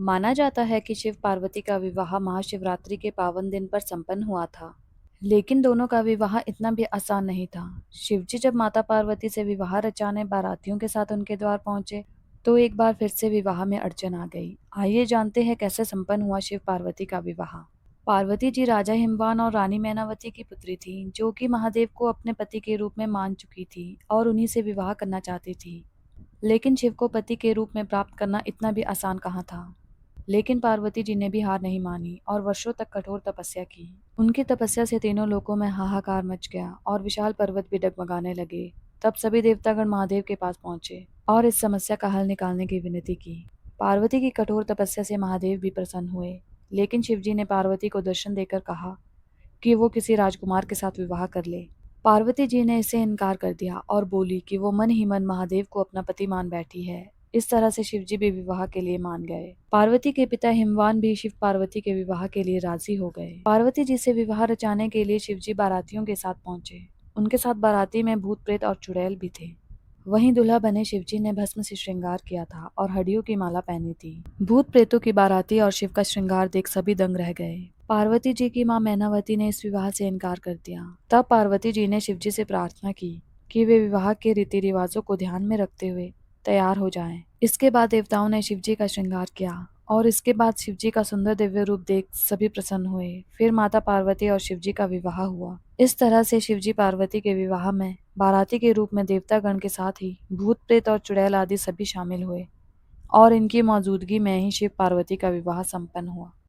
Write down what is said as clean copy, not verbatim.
माना जाता है कि शिव पार्वती का विवाह महाशिवरात्रि के पावन दिन पर संपन्न हुआ था। लेकिन दोनों का विवाह इतना भी आसान नहीं था। शिवजी जब माता पार्वती से विवाह रचाने बारातियों के साथ उनके द्वार पहुंचे, तो एक बार फिर से विवाह में अड़चन आ गई। आइए जानते हैं कैसे संपन्न हुआ शिव पार्वती का विवाह। पार्वती जी राजा हिमवान और रानी मैनावती की पुत्री थी, जो कि महादेव को अपने पति के रूप में मान चुकी थी और उन्हीं से विवाह करना चाहती थी। लेकिन शिव को पति के रूप में प्राप्त करना इतना भी आसान कहाँ था। लेकिन पार्वती जी ने भी हार नहीं मानी और वर्षों तक कठोर तपस्या की। उनकी तपस्या से तीनों लोकों में हाहाकार मच गया और विशाल पर्वत भी डगमगाने लगे। तब सभी देवतागण महादेव के पास पहुंचे और इस समस्या का हल निकालने की विनती की। पार्वती की कठोर तपस्या से महादेव भी प्रसन्न हुए, लेकिन शिवजी ने पार्वती को दर्शन देकर कहा कि वो किसी राजकुमार के साथ विवाह कर ले। पार्वती जी ने इससे इनकार कर दिया और बोली कि वो मन ही मन महादेव को अपना पति मान बैठी है। इस तरह से शिवजी भी विवाह के लिए मान गए। पार्वती के पिता हिमवान भी शिव पार्वती के विवाह के लिए राजी हो गए। पार्वती जी से विवाह रचाने के लिए शिवजी बारातियों के साथ पहुंचे। उनके साथ बाराती में भूत प्रेत और चुड़ैल भी थे। वहीं दूल्हा बने शिवजी ने भस्म से श्रृंगार किया था और हड्डियों की माला पहनी थी। भूत प्रेतों की बाराती और शिव का श्रृंगार देख सभी दंग रह गए। पार्वती जी की मां मैनावती ने इस विवाह से इनकार कर दिया। तब पार्वती जी ने शिवजी से प्रार्थना की कि वे विवाह के रीति रिवाजों को ध्यान में रखते हुए तैयार हो जाएं। इसके बाद देवताओं ने शिवजी का श्रृंगार किया और इसके बाद शिवजी का सुंदर दिव्य रूप देख सभी प्रसन्न हुए। फिर माता पार्वती और शिवजी का विवाह हुआ। इस तरह से शिवजी पार्वती के विवाह में बाराती के रूप में देवतागण के साथ ही भूत प्रेत और चुड़ैल आदि सभी शामिल हुए और इनकी मौजूदगी में ही शिव पार्वती का विवाह संपन्न हुआ।